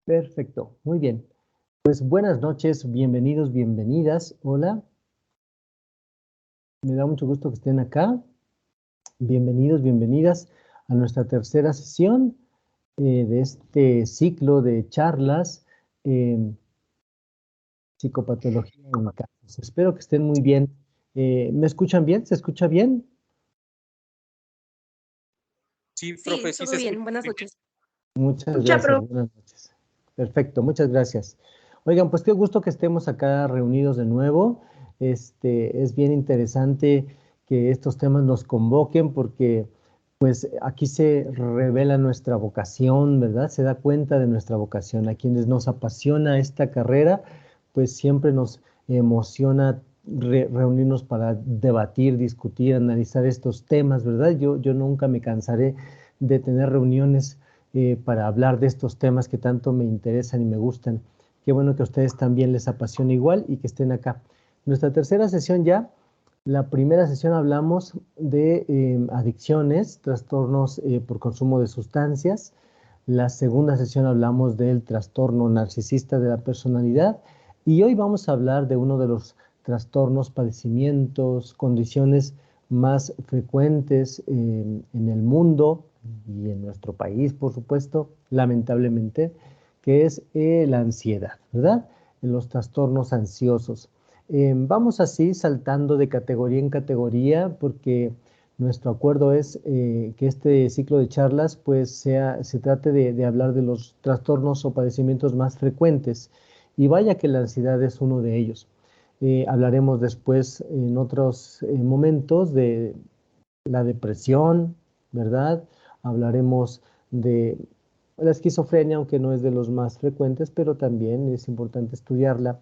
Perfecto, muy bien. Pues buenas noches, bienvenidos, bienvenidas. Hola, me da mucho gusto que estén acá. Bienvenidos, bienvenidas a nuestra tercera sesión de este ciclo de charlas en psicopatología en casos. Espero que estén muy bien. ¿Me escuchan bien? ¿Se escucha bien? Sí, Sí, profe, sí todo se bien. escucha Buenas muy bien. noches. Muchas Escucha, gracias, pro. buenas noches. Perfecto, muchas gracias. Oigan, pues qué gusto que estemos acá reunidos de nuevo. Es bien interesante que estos temas nos convoquen porque pues aquí se revela nuestra vocación, ¿verdad? Se da cuenta de nuestra vocación. A quienes nos apasiona esta carrera, pues siempre nos emociona reunirnos para debatir, discutir, analizar estos temas, ¿verdad? Yo nunca me cansaré de tener reuniones para hablar de estos temas que tanto me interesan y me gustan. Qué bueno que a ustedes también les apasiona igual y que estén acá. Nuestra tercera sesión ya, la primera sesión hablamos de adicciones, trastornos por consumo de sustancias. La segunda sesión hablamos del trastorno narcisista de la personalidad. Y hoy vamos a hablar de uno de los trastornos, padecimientos, condiciones más frecuentes en el mundo y en nuestro país, por supuesto, lamentablemente, que es la ansiedad, ¿verdad? Los trastornos ansiosos. Vamos así saltando de categoría en categoría porque nuestro acuerdo es que este ciclo de charlas pues se trate de hablar de los trastornos o padecimientos más frecuentes y vaya que la ansiedad es uno de ellos. Hablaremos después en otros momentos de la depresión, ¿verdad? Hablaremos de la esquizofrenia, aunque no es de los más frecuentes, pero también es importante estudiarla.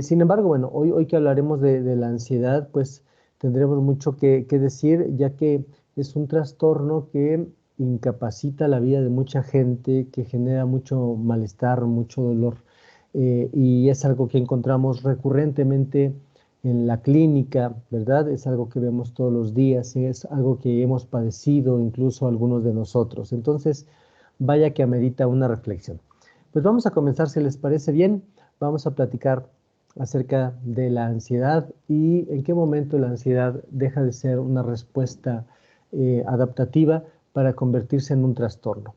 Sin embargo, bueno, hoy que hablaremos de la ansiedad, pues tendremos mucho que decir, ya que es un trastorno que incapacita la vida de mucha gente, que genera mucho malestar, mucho dolor, y es algo que encontramos recurrentemente en la clínica, ¿verdad? Es algo que vemos todos los días, es algo que hemos padecido incluso algunos de nosotros. Entonces, vaya que amerita una reflexión. Pues vamos a comenzar, si les parece bien, vamos a platicar acerca de la ansiedad y en qué momento la ansiedad deja de ser una respuesta adaptativa para convertirse en un trastorno.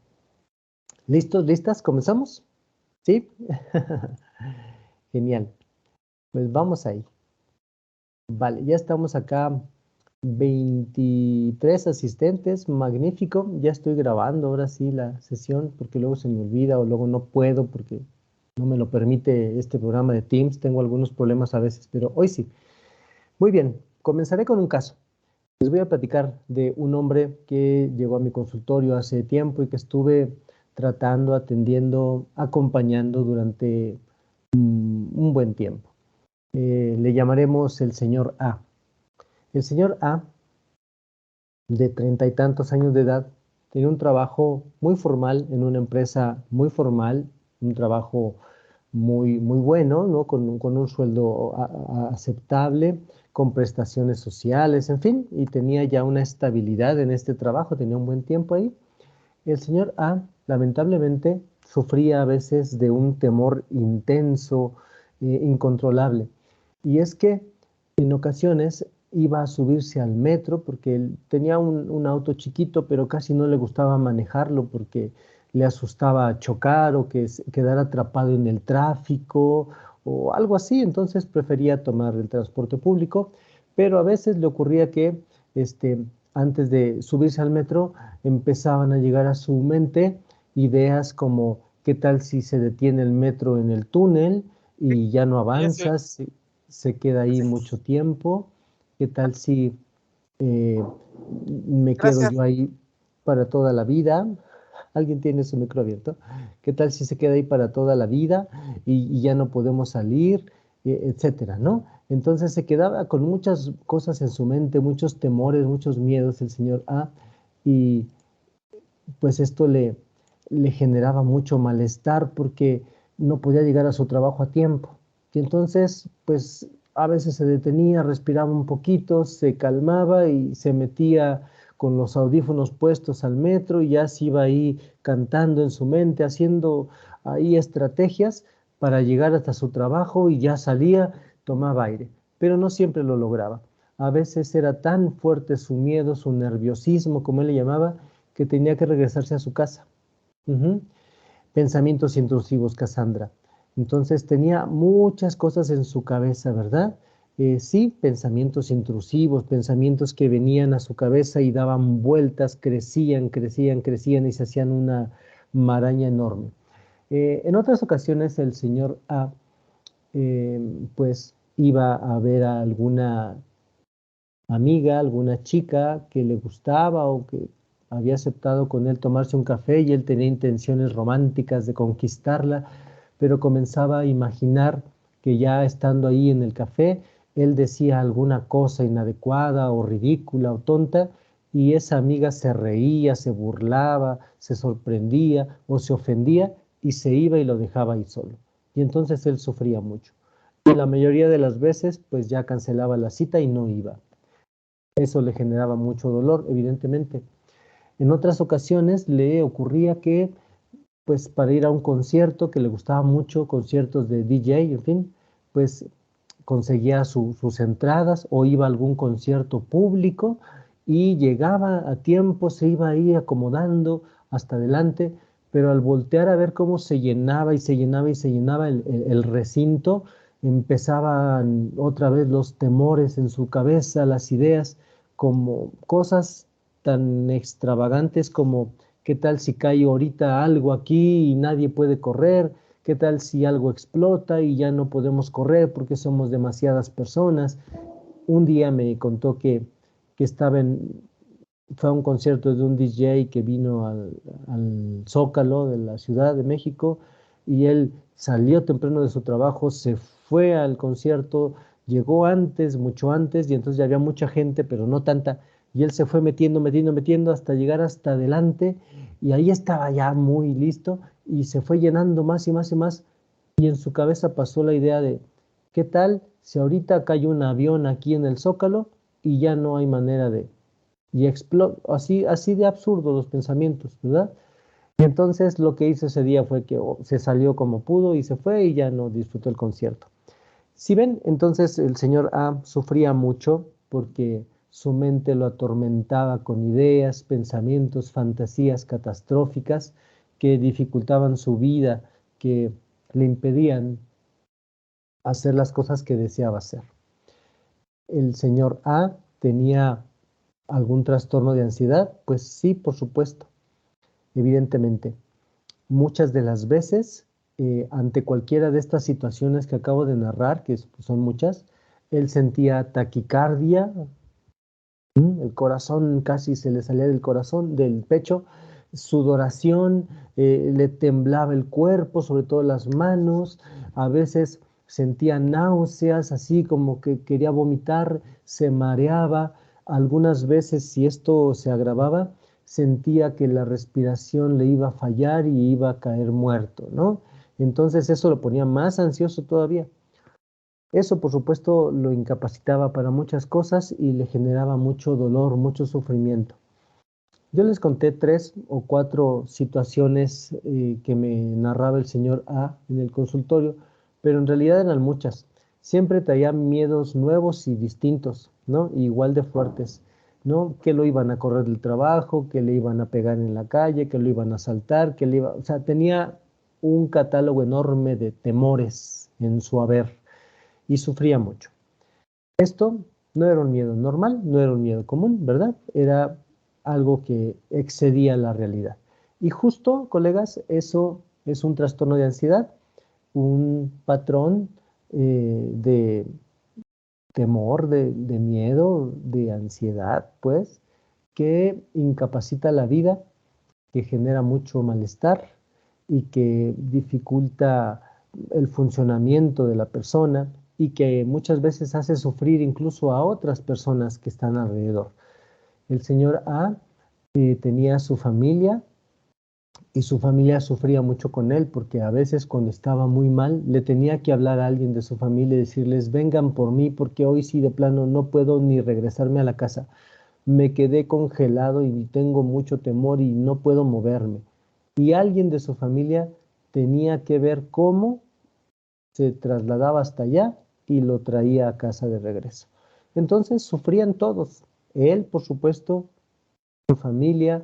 ¿Listos? ¿Listas? ¿Comenzamos? ¿Sí? Genial. Pues vamos ahí. Vale, ya estamos acá. 23 asistentes, magnífico. Ya estoy grabando ahora sí la sesión porque luego se me olvida o luego no puedo porque no me lo permite este programa de Teams. Tengo algunos problemas a veces, pero hoy sí. Muy bien, comenzaré con un caso. Les voy a platicar de un hombre que llegó a mi consultorio hace tiempo y que estuve tratando, atendiendo, acompañando durante un buen tiempo. Le llamaremos el señor A. El señor A, de 30 y tantos años de edad, tenía un trabajo muy formal en una empresa muy formal, un trabajo muy bueno, ¿no? Con un sueldo aceptable, con prestaciones sociales, en fin, y tenía ya una estabilidad en este trabajo, tenía un buen tiempo ahí. El señor A, lamentablemente, sufría a veces de un temor intenso, incontrolable. Y es que en ocasiones iba a subirse al metro porque él tenía un auto chiquito, pero casi no le gustaba manejarlo porque le asustaba chocar o que quedara atrapado en el tráfico o algo así. Entonces prefería tomar el transporte público, pero a veces le ocurría que este, antes de subirse al metro empezaban a llegar a su mente ideas como qué tal si se detiene el metro en el túnel y ya no Ya sé. avanzas, se queda ahí mucho tiempo, qué tal si eh, me quedo Gracias. yo ahí para toda la vida. Alguien tiene su micro abierto. ¿Qué tal si se queda ahí para toda la vida y ya no podemos salir, etcétera, ¿no? Entonces se quedaba con muchas cosas en su mente, muchos temores, muchos miedos el señor A, y pues esto le generaba mucho malestar porque no podía llegar a su trabajo a tiempo. Y entonces, pues a veces se detenía, respiraba un poquito, se calmaba y se metía con los audífonos puestos al metro y ya se iba ahí cantando en su mente, haciendo ahí estrategias para llegar hasta su trabajo y ya salía, tomaba aire, pero no siempre lo lograba. A veces era tan fuerte su miedo, su nerviosismo, como él le llamaba, que tenía que regresarse a su casa. Ujú. Pensamientos intrusivos, Cassandra. Entonces tenía muchas cosas en su cabeza, ¿verdad? Sí, pensamientos intrusivos, pensamientos que venían a su cabeza y daban vueltas, crecían, crecían, crecían y se hacían una maraña enorme. En otras ocasiones el señor A, pues iba a ver a alguna amiga, alguna chica que le gustaba o que había aceptado con él tomarse un café y él tenía intenciones románticas de conquistarla, pero comenzaba a imaginar que ya estando ahí en el café, él decía alguna cosa inadecuada o ridícula o tonta y esa amiga se reía, se burlaba, se sorprendía o se ofendía y se iba y lo dejaba ahí solo. Y entonces él sufría mucho. Y la mayoría de las veces, pues ya cancelaba la cita y no iba. Eso le generaba mucho dolor, evidentemente. En otras ocasiones le ocurría que, pues para ir a un concierto que le gustaba mucho, conciertos de DJ, en fin, pues conseguía sus entradas o iba a algún concierto público y llegaba a tiempo, se iba ahí acomodando hasta adelante, pero al voltear a ver cómo se llenaba y se llenaba y se llenaba el recinto, empezaban otra vez los temores en su cabeza, las ideas, como cosas tan extravagantes como ¿qué tal si cae ahorita algo aquí y nadie puede correr? ¿Qué tal si algo explota y ya no podemos correr porque somos demasiadas personas? Un día me contó que fue a un concierto de un DJ que vino al Zócalo de la Ciudad de México y él salió temprano de su trabajo, se fue al concierto, llegó antes, mucho antes, y entonces ya había mucha gente, pero no tanta, y él se fue metiendo, metiendo, metiendo hasta llegar hasta adelante, y ahí estaba ya muy listo, y se fue llenando más y más y más, y en su cabeza pasó la idea de, ¿qué tal si ahorita cae un avión aquí en el Zócalo y ya no hay manera de y así, así de absurdo los pensamientos, ¿verdad? Y entonces lo que hizo ese día fue que se salió como pudo y se fue y ya no disfrutó el concierto. Si ven, entonces el señor A sufría mucho porque su mente lo atormentaba con ideas, pensamientos, fantasías catastróficas que dificultaban su vida, que le impedían hacer las cosas que deseaba hacer. El señor A tenía algún trastorno de ansiedad, pues sí, por supuesto, evidentemente. Muchas de las veces, ante cualquiera de estas situaciones que acabo de narrar, que son muchas, él sentía taquicardia, el corazón casi se le salía del corazón, del pecho, sudoración, le temblaba el cuerpo, sobre todo las manos, a veces sentía náuseas, así como que quería vomitar, se mareaba, algunas veces si esto se agravaba, sentía que la respiración le iba a fallar y iba a caer muerto, ¿no? Entonces eso lo ponía más ansioso todavía. Eso, por supuesto, lo incapacitaba para muchas cosas y le generaba mucho dolor, mucho sufrimiento. Yo les conté 3 o 4 situaciones que me narraba el señor A en el consultorio, pero en realidad eran muchas. Siempre traía miedos nuevos y distintos, ¿no? Igual de fuertes, ¿no? Que lo iban a correr del trabajo, que le iban a pegar en la calle, que lo iban a asaltar, o sea, tenía un catálogo enorme de temores en su haber y sufría mucho. Esto no era un miedo normal, no era un miedo común, ¿verdad? Era algo que excedía la realidad. Y justo, colegas, eso es un trastorno de ansiedad, un patrón de temor, de miedo, de ansiedad, pues, que incapacita la vida, que genera mucho malestar y que dificulta el funcionamiento de la persona y que muchas veces hace sufrir incluso a otras personas que están alrededor. El señor A tenía su familia y su familia sufría mucho con él porque a veces cuando estaba muy mal le tenía que hablar a alguien de su familia y decirles vengan por mí porque hoy sí de plano no puedo ni regresarme a la casa me quedé congelado y tengo mucho temor y no puedo moverme. Y alguien de su familia tenía que ver cómo se trasladaba hasta allá y lo traía a casa de regreso. Entonces sufrían todos. Él, por supuesto, su familia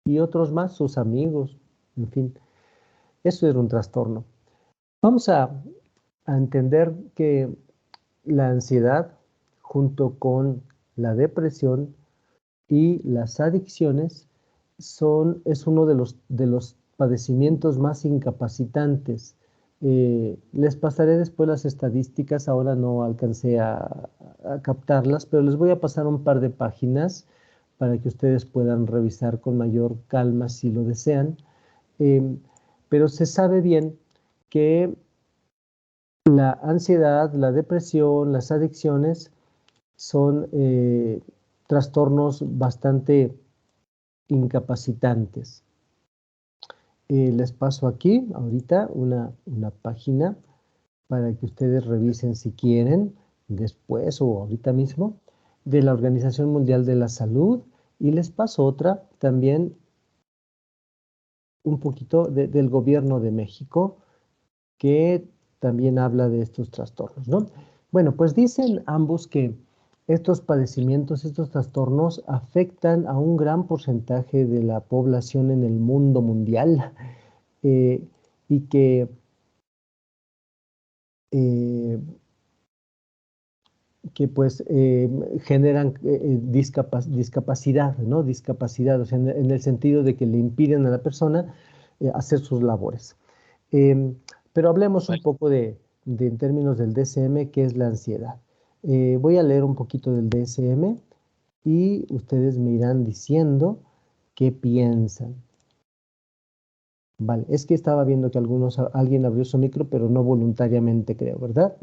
y otros más, sus amigos, en fin. Eso era un trastorno. Vamos a entender que la ansiedad, junto con la depresión y las adicciones, es uno de los padecimientos más incapacitantes. Les pasaré después las estadísticas, ahora no alcancé a captarlas, pero les voy a pasar un par de páginas para que ustedes puedan revisar con mayor calma si lo desean. Pero se sabe bien que la ansiedad, la depresión, las adicciones son trastornos bastante incapacitantes. Les paso aquí ahorita una página para que ustedes revisen si quieren, después o ahorita mismo, de la Organización Mundial de la Salud, y les paso otra también un poquito del Gobierno de México, que también habla de estos trastornos, ¿no? Bueno, pues dicen ambos que estos padecimientos, estos trastornos afectan a un gran porcentaje de la población en el mundo mundial, eh, y eh, que pues generan discapacidad, ¿no? Discapacidad, o sea, en el sentido de que le impiden a la persona hacer sus labores. Em, pero hablemos un poco en términos del DSM, que es la ansiedad. Voy a leer un poquito del DSM y ustedes me irán diciendo qué piensan. Vale, es que estaba viendo que alguien abrió su micro, pero no voluntariamente, creo, ¿verdad?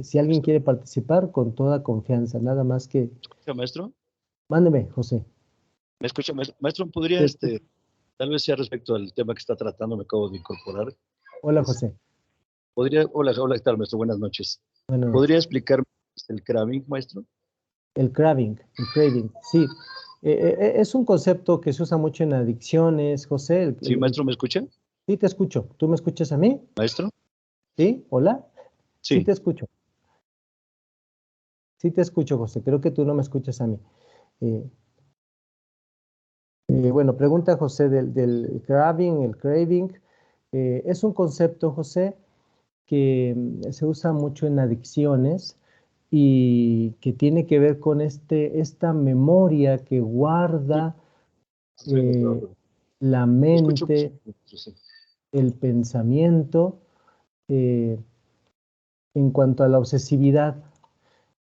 Si alguien quiere participar, con toda confianza, nada más que... ¿Me escucha, maestro? Mándeme, José. ¿Me escucha, maestro? Maestro, ¿podría, tal vez sea respecto al tema que está tratando, me acabo de incorporar? Hola, José. Hola, ¿qué tal, maestro? Buenas noches. Buenas noches. ¿Podría explicarme el craving, maestro? El craving, sí. Es un concepto que se usa mucho en adicciones, José. Sí, maestro, ¿me escucha? Sí, te escucho. ¿Tú me escuchas a mí? ¿Maestro? ¿Sí? ¿Hola? Sí, Sí. te escucho. Sí, te escucho, José. Creo que tú no me escuchas a mí. Bueno, pregunta José del craving, el craving. Es un concepto, José, que se usa mucho en adicciones y que tiene que ver con esta memoria que guarda la mente, el pensamiento, en cuanto a la obsesividad.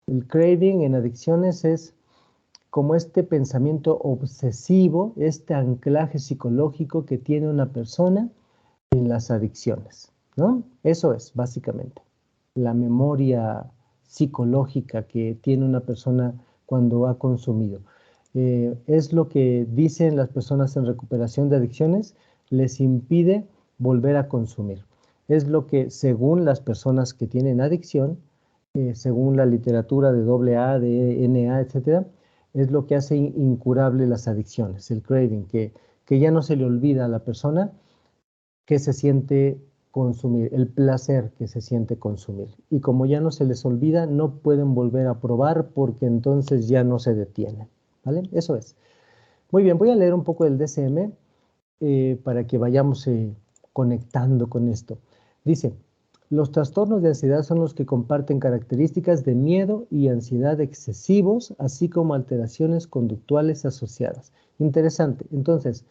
El craving en adicciones es como este pensamiento obsesivo, este anclaje psicológico que tiene una persona en las adicciones, ¿no? Eso es, básicamente, la memoria psicológica que tiene una persona cuando ha consumido. Es lo que dicen las personas en recuperación de adicciones, les impide volver a consumir. Es lo que, según las personas que tienen adicción, según la literatura de AA, de NA, etcétera, es lo que hace incurable las adicciones, el craving, que ya no se le olvida a la persona que se siente consumir, el placer que se siente consumir. Y como ya no se les olvida, no pueden volver a probar porque entonces ya no se detienen. ¿Vale? Eso es. Muy bien, voy a leer un poco del DSM para que vayamos conectando con esto. Dice, los trastornos de ansiedad son los que comparten características de miedo y ansiedad excesivos, así como alteraciones conductuales asociadas. Interesante. Entonces,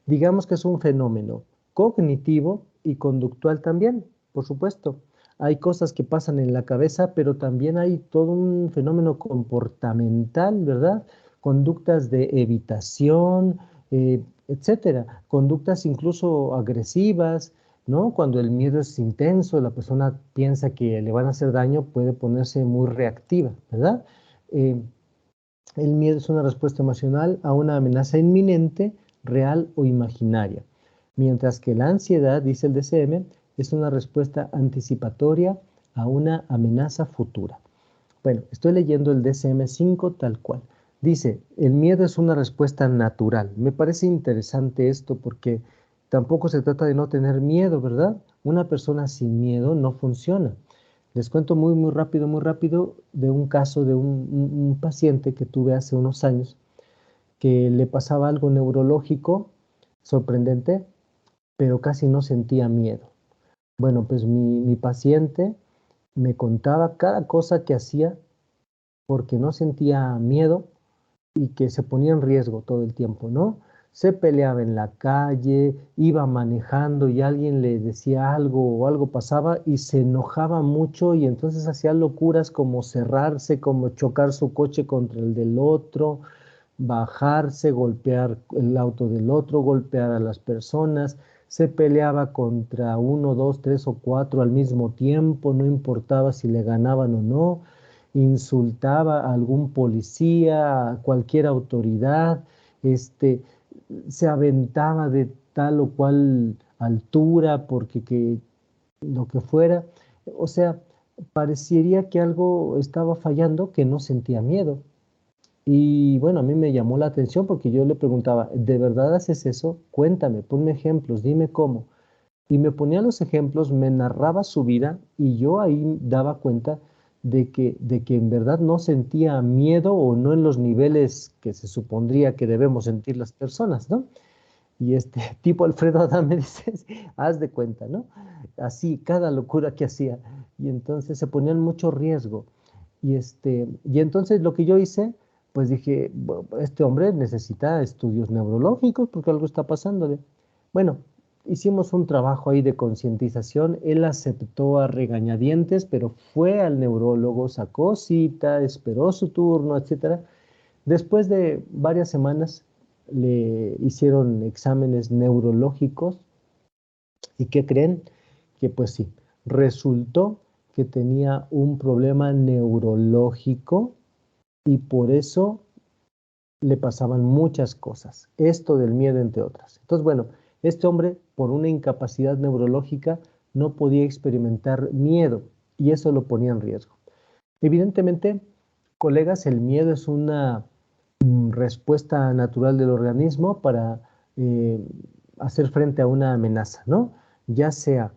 digamos que es un fenómeno cognitivo y conductual también, por supuesto. Hay cosas que pasan en la cabeza, pero también hay todo un fenómeno comportamental, ¿verdad? Conductas de evitación, etcétera. Conductas incluso agresivas, ¿no? Cuando el miedo es intenso, la persona piensa que le van a hacer daño, puede ponerse muy reactiva, ¿verdad? Eh, el miedo es una respuesta emocional a una amenaza inminente, real o imaginaria, mientras que la ansiedad, dice el DSM, es una respuesta anticipatoria a una amenaza futura. Bueno, estoy leyendo el DSM-5 tal cual. Dice, el miedo es una respuesta natural. Me parece interesante esto porque tampoco se trata de no tener miedo, ¿verdad? Una persona sin miedo no funciona. Les cuento muy rápido de un caso de un paciente que tuve hace unos años que le pasaba algo neurológico sorprendente, pero casi no sentía miedo. Bueno, pues mi paciente me contaba cada cosa que hacía porque no sentía miedo y que se ponía en riesgo todo el tiempo, ¿no? Se peleaba en la calle, iba manejando y alguien le decía algo o algo pasaba y se enojaba mucho y entonces hacía locuras como cerrarse, como chocar su coche contra el del otro, bajarse, golpear el auto del otro, golpear a las personas. Se peleaba contra uno, dos, tres o cuatro al mismo tiempo, no importaba si le ganaban o no, insultaba a algún policía, a cualquier autoridad, este, se aventaba de tal o cual altura porque lo que fuera. O sea, parecería que algo estaba fallando, que no sentía miedo. Y bueno, a mí me llamó la atención porque yo le preguntaba, ¿de verdad haces eso? Cuéntame, ponme ejemplos, dime cómo. Y me ponía los ejemplos, me narraba su vida y yo ahí daba cuenta de que en verdad no sentía miedo o no en los niveles que se supondría que debemos sentir las personas, ¿no? Y este tipo Alfredo Adán me dice, haz de cuenta, ¿no? Así, cada locura que hacía. Y entonces se ponían mucho riesgo. Y entonces lo que yo hice, pues dije, este hombre necesita estudios neurológicos porque algo está pasándole. Bueno, hicimos un trabajo ahí de concientización, él aceptó a regañadientes, pero fue al neurólogo, sacó cita, esperó su turno, etcétera. Después de varias semanas le hicieron exámenes neurológicos y ¿qué creen? Que pues sí, resultó que tenía un problema neurológico y por eso le pasaban muchas cosas. Esto del miedo, entre otras. Entonces, bueno, este hombre, por una incapacidad neurológica, no podía experimentar miedo y eso lo ponía en riesgo. Evidentemente, colegas, el miedo es una respuesta natural del organismo para eh, hacer frente a una amenaza, ¿no? Ya sea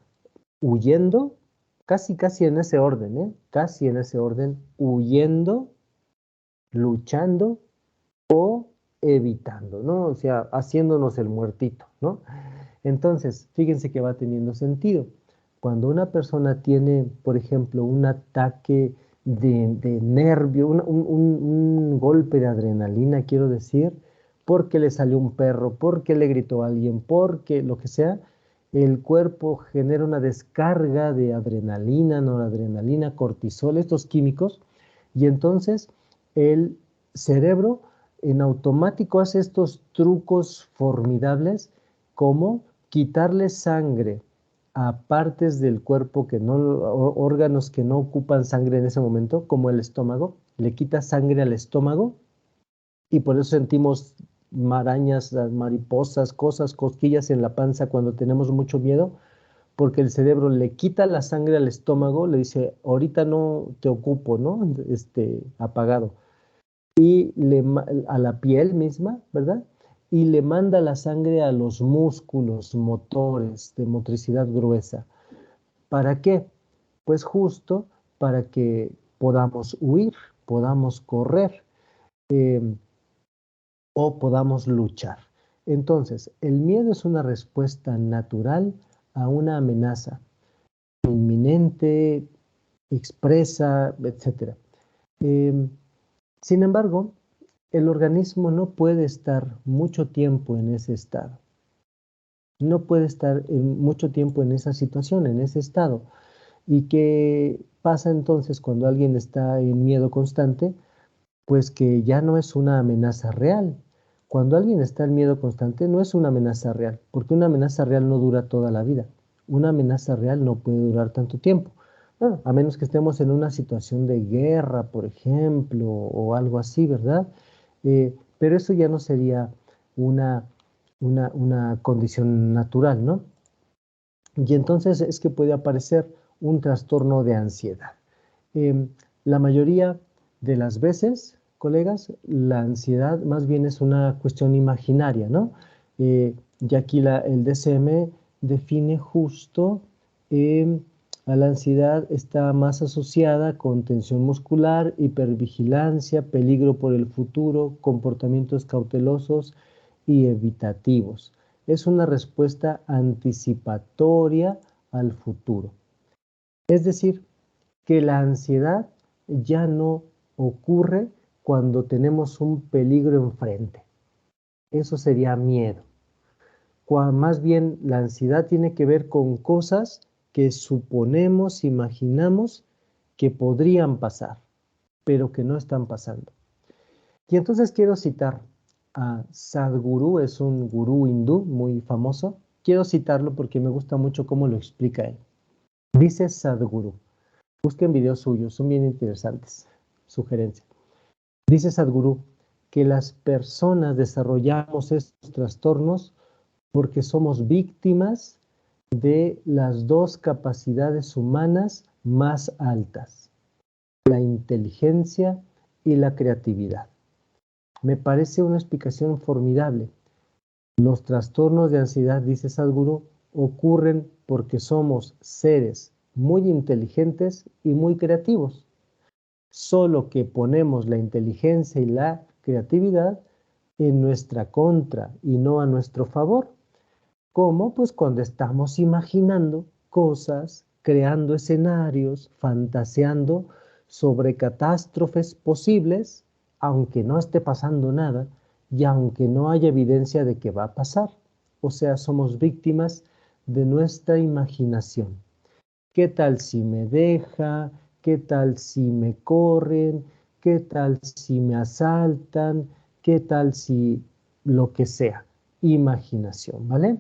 huyendo, casi en ese orden, ¿eh? Casi en ese orden, huyendo, luchando o evitando, ¿no? O sea, haciéndonos el muertito, ¿no? Entonces, fíjense que va teniendo sentido. Cuando una persona tiene, por ejemplo, un ataque de nervio, un golpe de adrenalina, quiero decir, porque le salió un perro, porque le gritó a alguien, porque lo que sea, el cuerpo genera una descarga de adrenalina, noradrenalina, cortisol, estos químicos, y entonces el cerebro en automático hace estos trucos formidables como quitarle sangre a partes del cuerpo que no, órganos que no ocupan sangre en ese momento, como el estómago, le quita sangre al estómago y por eso sentimos marañas, mariposas, cosas, cosquillas en la panza cuando tenemos mucho miedo, porque el cerebro le quita la sangre al estómago, le dice, ahorita no te ocupo, ¿no? Apagado y a la piel misma, ¿verdad? Y le manda la sangre a los músculos motores de motricidad gruesa. ¿Para qué? Pues justo para que podamos huir, podamos correr eh, o podamos luchar. Entonces, el miedo es una respuesta natural a una amenaza inminente, expresa, etcétera. Sin embargo, el organismo no puede estar mucho tiempo en ese estado. No puede estar mucho tiempo en esa situación, en ese estado. ¿Y qué pasa entonces cuando alguien está en miedo constante? Pues que ya no es una amenaza real. Cuando alguien está en miedo constante no es una amenaza real, porque una amenaza real no dura toda la vida. Una amenaza real no puede durar tanto tiempo. Bueno, a menos que estemos en una situación de guerra, por ejemplo, o algo así, ¿verdad? Pero eso ya no sería una, una condición natural, ¿no? Y entonces es que puede aparecer un trastorno de ansiedad. La mayoría de las veces colegas, la ansiedad más bien es una cuestión imaginaria, ¿no? Y aquí el DSM define justo a la ansiedad está más asociada con tensión muscular, hipervigilancia, peligro por el futuro, comportamientos cautelosos y evitativos. Es una respuesta anticipatoria al futuro. Es decir, que la ansiedad ya no ocurre cuando tenemos un peligro enfrente. Eso sería miedo. Más bien la ansiedad tiene que ver con cosas que suponemos, imaginamos que podrían pasar, pero que no están pasando. Y entonces quiero citar a Sadhguru, es un gurú hindú muy famoso. Quiero citarlo porque me gusta mucho cómo lo explica él. Dice Sadhguru, busquen videos suyos, son bien interesantes, sugerencia. Dice Sadhguru que las personas desarrollamos estos trastornos porque somos víctimas de las dos capacidades humanas más altas, la inteligencia y la creatividad. Me parece una explicación formidable. Los trastornos de ansiedad, dice Sadhguru, ocurren porque somos seres muy inteligentes y muy creativos. Solo que ponemos la inteligencia y la creatividad en nuestra contra y no a nuestro favor. ¿Cómo? Pues cuando estamos imaginando cosas, creando escenarios, fantaseando sobre catástrofes posibles, aunque no esté pasando nada y aunque no haya evidencia de que va a pasar. O sea, somos víctimas de nuestra imaginación. ¿Qué tal si me deja? ¿Qué tal si me corren? ¿Qué tal si me asaltan? ¿Qué tal si lo que sea? Imaginación, ¿vale?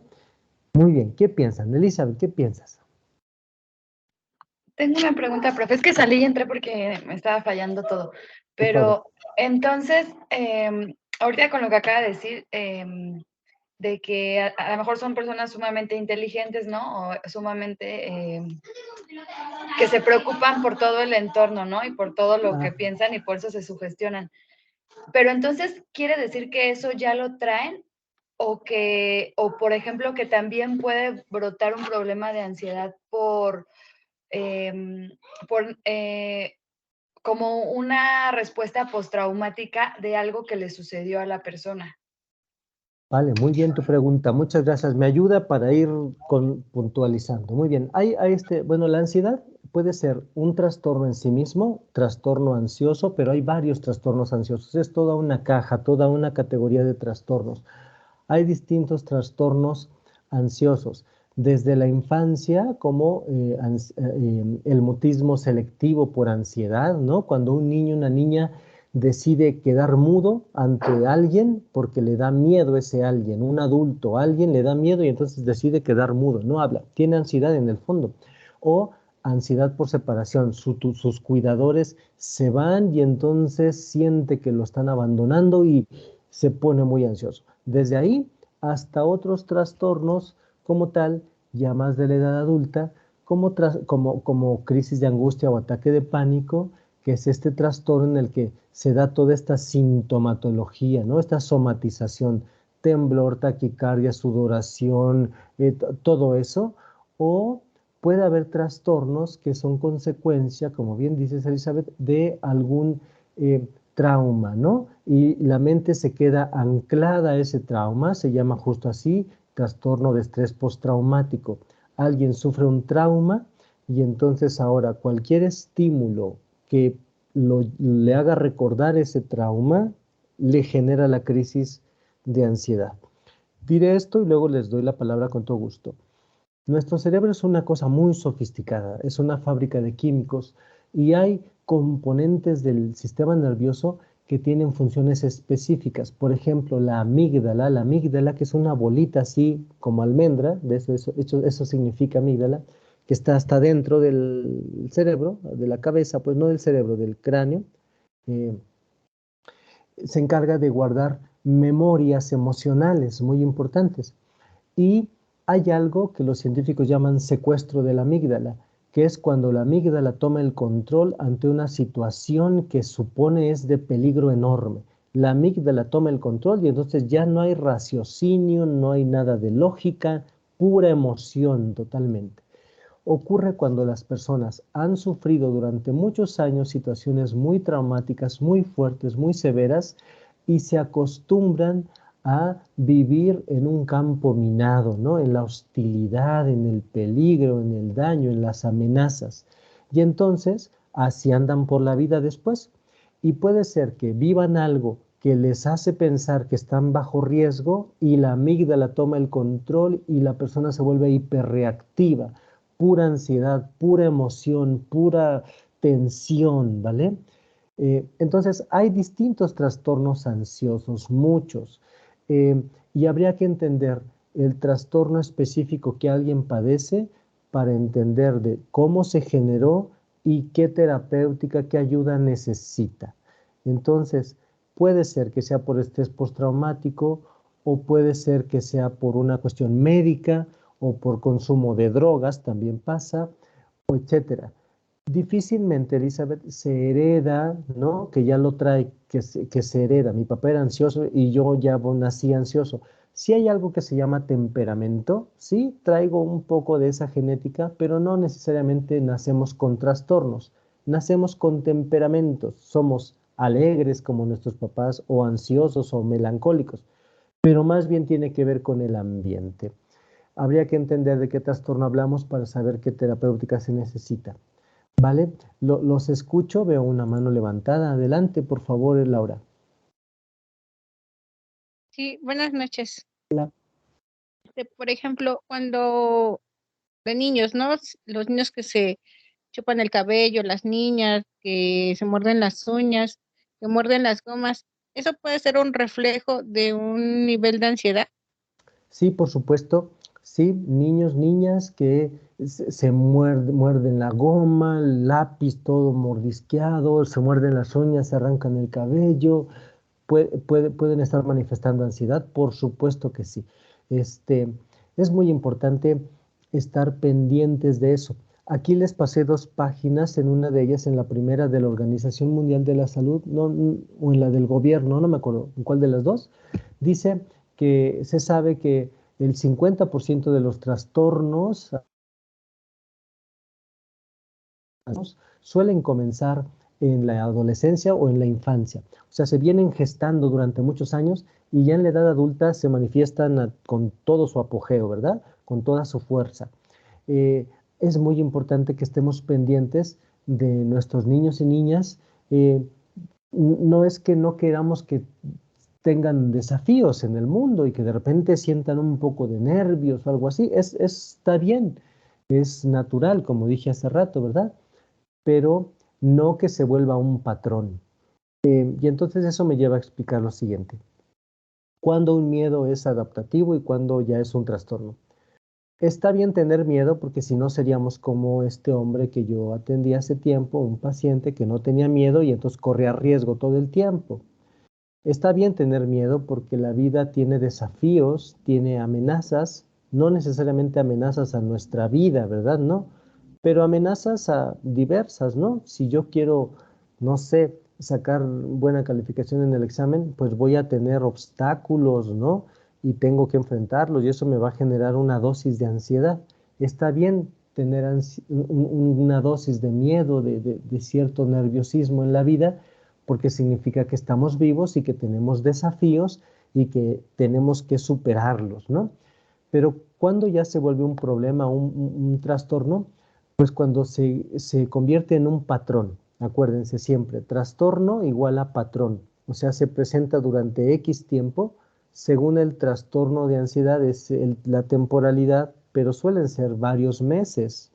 Muy bien, ¿qué piensan? Elizabeth, ¿qué piensas? Tengo una pregunta, profe. Es que salí y entré porque me estaba fallando todo. Por favor. Pero entonces, ahorita con lo que acaba de decir, de que a lo mejor son personas sumamente inteligentes, ¿no? O sumamente que se preocupan por todo el entorno, ¿no? Y por todo lo que piensan y por eso se sugestionan. Pero entonces, ¿quiere decir que eso ya lo traen? O por ejemplo, que también puede brotar un problema de ansiedad como una respuesta postraumática de algo que le sucedió a la persona. Vale, muy bien tu pregunta. Muchas gracias. Me ayuda para ir puntualizando. Muy bien. Bueno, la ansiedad puede ser un trastorno en sí mismo, trastorno ansioso, pero hay varios trastornos ansiosos. Es toda una caja, toda una categoría de trastornos. Hay distintos trastornos ansiosos, desde la infancia como el mutismo selectivo por ansiedad, ¿no? Cuando un niño, una niña decide quedar mudo ante alguien porque le da miedo ese alguien, un adulto, alguien le da miedo y entonces decide quedar mudo, no habla, tiene ansiedad en el fondo. O ansiedad por separación, sus cuidadores se van y entonces siente que lo están abandonando y se pone muy ansioso. Desde ahí hasta otros trastornos como tal, ya más de la edad adulta, como crisis de angustia o ataque de pánico, que es este trastorno en el que se da toda esta sintomatología, ¿no? Esta somatización, temblor, taquicardia, sudoración, todo eso, o puede haber trastornos que son consecuencia, como bien dices Elizabeth, de algún trauma, ¿no? Y la mente se queda anclada a ese trauma, se llama justo así, trastorno de estrés postraumático. Alguien sufre un trauma y entonces ahora cualquier estímulo que le haga recordar ese trauma le genera la crisis de ansiedad. Diré esto y luego les doy la palabra con todo gusto. Nuestro cerebro es una cosa muy sofisticada, es una fábrica de químicos y hay componentes del sistema nervioso que tienen funciones específicas. Por ejemplo, la amígdala que es una bolita así como almendra, eso significa amígdala, que está hasta dentro del cerebro, de la cabeza, pues no del cerebro, del cráneo, se encarga de guardar memorias emocionales muy importantes. Y hay algo que los científicos llaman secuestro de la amígdala, que es cuando la amígdala toma el control ante una situación que supone es de peligro enorme. La amígdala toma el control y entonces ya no hay raciocinio, no hay nada de lógica, pura emoción totalmente. Ocurre cuando las personas han sufrido durante muchos años situaciones muy traumáticas, muy fuertes, muy severas y se acostumbran a vivir en un campo minado, ¿no? En la hostilidad, en el peligro, en el daño, en las amenazas. Y entonces así andan por la vida después. Y puede ser que vivan algo que les hace pensar que están bajo riesgo y la amígdala toma el control y la persona se vuelve hiperreactiva, pura ansiedad, pura emoción, pura tensión, ¿vale? Entonces, hay distintos trastornos ansiosos, muchos, y habría que entender el trastorno específico que alguien padece para entender de cómo se generó y qué terapéutica, qué ayuda necesita. Entonces, puede ser que sea por estrés postraumático o puede ser que sea por una cuestión médica o por consumo de drogas, también pasa, o etcétera. Difícilmente, Elizabeth, se hereda, ¿no? Que ya lo trae, que se hereda. Mi papá era ansioso y yo ya nací ansioso. Sí hay algo que se llama temperamento, sí, traigo un poco de esa genética, pero no necesariamente nacemos con trastornos. Nacemos con temperamentos. Somos alegres como nuestros papás o ansiosos o melancólicos, pero más bien tiene que ver con el ambiente. Habría que entender de qué trastorno hablamos para saber qué terapéutica se necesita. ¿Vale? Los escucho, veo una mano levantada. Adelante, por favor, Laura. Sí, buenas noches. Hola. Por ejemplo, cuando de niños, ¿no? Los niños que se chupan el cabello, las niñas que se muerden las uñas, que muerden las gomas, ¿eso puede ser un reflejo de un nivel de ansiedad? Sí, por supuesto. Sí, niños, niñas que se muerden la goma, el lápiz todo mordisqueado, se muerden las uñas, se arrancan el cabello, pueden estar manifestando ansiedad, por supuesto que sí. Es muy importante estar pendientes de eso. Aquí les pasé 2 páginas, en una de ellas, en la primera de la Organización Mundial de la Salud, no, o en la del gobierno, no me acuerdo en cuál de las dos, dice que se sabe que el 50% de los trastornos suelen comenzar en la adolescencia o en la infancia. O sea, se vienen gestando durante muchos años y ya en la edad adulta se manifiestan con todo su apogeo, ¿verdad? Con toda su fuerza. Es muy importante que estemos pendientes de nuestros niños y niñas. No es que no queramos que tengan desafíos en el mundo y que de repente sientan un poco de nervios o algo así. Está bien, es natural, como dije hace rato, ¿verdad? Pero no que se vuelva un patrón. Y entonces eso me lleva a explicar lo siguiente. ¿Cuándo un miedo es adaptativo y cuándo ya es un trastorno? Está bien tener miedo porque si no seríamos como este hombre que yo atendí hace tiempo, un paciente que no tenía miedo y entonces corría riesgo todo el tiempo. Está bien tener miedo porque la vida tiene desafíos, tiene amenazas, no necesariamente amenazas a nuestra vida, ¿verdad? No, pero amenazas a diversas, ¿no? Si yo quiero, no sé, sacar buena calificación en el examen, pues voy a tener obstáculos, ¿no? Y tengo que enfrentarlos y eso me va a generar una dosis de ansiedad. Está bien tener una dosis de miedo, de cierto nerviosismo en la vida, porque significa que estamos vivos y que tenemos desafíos y que tenemos que superarlos, ¿no? Pero cuando ya se vuelve un problema, un trastorno, pues cuando se convierte en un patrón. Acuérdense siempre, trastorno igual a patrón. O sea, se presenta durante X tiempo. Según el trastorno de ansiedad es la temporalidad, pero suelen ser varios meses,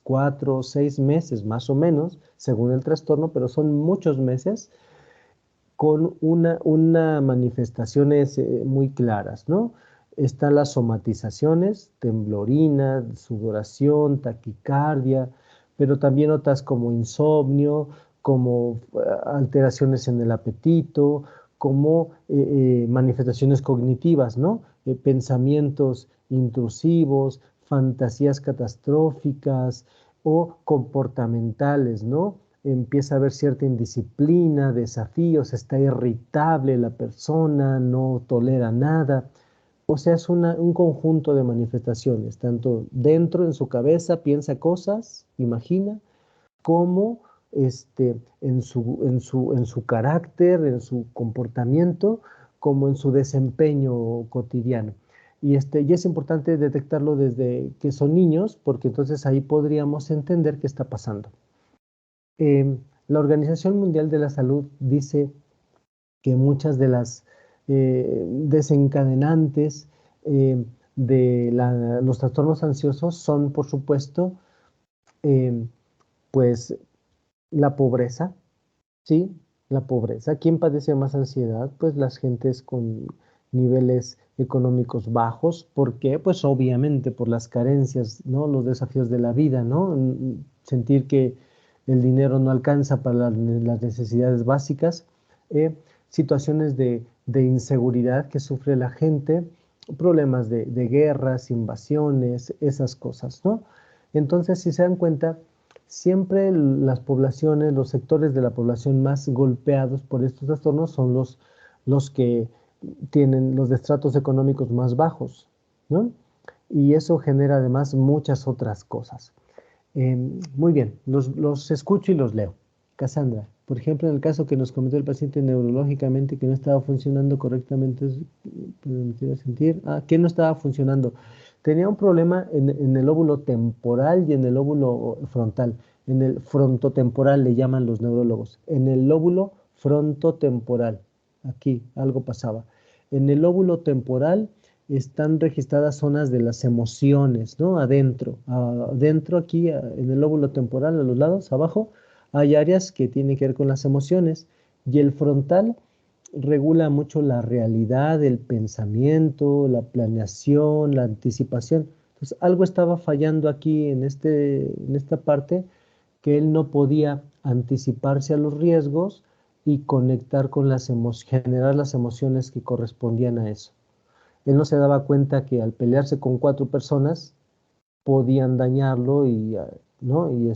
4 o 6 meses más o menos, según el trastorno, pero son muchos meses con una manifestaciones muy claras, ¿no? Están las somatizaciones, temblorina, sudoración, taquicardia, pero también otras como insomnio, como alteraciones en el apetito, como manifestaciones cognitivas, ¿no? Pensamientos intrusivos, fantasías catastróficas o comportamentales, ¿no? Empieza a haber cierta indisciplina, desafíos, está irritable la persona, no tolera nada. O sea, es un conjunto de manifestaciones, tanto dentro en su cabeza piensa cosas, imagina, como en su carácter, en su comportamiento, como en su desempeño cotidiano. Y es importante detectarlo desde que son niños, porque entonces ahí podríamos entender qué está pasando. La Organización Mundial de la Salud dice que muchas de las desencadenantes de los trastornos ansiosos son, por supuesto, pues la pobreza, ¿sí? La pobreza. ¿Quién padece más ansiedad? Pues las gentes con niveles económicos bajos. ¿Por qué? Pues obviamente por las carencias, ¿no? Los desafíos de la vida, ¿no? Sentir que el dinero no alcanza para las necesidades básicas. Situaciones de inseguridad que sufre la gente, problemas de guerras, invasiones, esas cosas, ¿no? Entonces, si se dan cuenta, siempre las poblaciones, los sectores de la población más golpeados por estos trastornos son los que tienen los de estratos económicos más bajos, ¿no? Y eso genera además muchas otras cosas. Muy bien, los escucho y los leo. Cassandra, por ejemplo, en el caso que nos comentó el paciente neurológicamente que no estaba funcionando correctamente, me quiero sentir, ¿qué no estaba funcionando? Tenía un problema en el lóbulo temporal y en el lóbulo frontal. En el frontotemporal le llaman los neurólogos. En el lóbulo frontotemporal, aquí algo pasaba. En el lóbulo temporal están registradas zonas de las emociones, ¿no? Adentro aquí en el lóbulo temporal, a los lados, abajo, hay áreas que tienen que ver con las emociones y el frontal regula mucho la realidad, el pensamiento, la planeación, la anticipación. Entonces, algo estaba fallando aquí en esta parte que él no podía anticiparse a los riesgos y conectar con generar las emociones que correspondían a eso. Él no se daba cuenta que al pelearse con 4 personas podían dañarlo ¿no? Y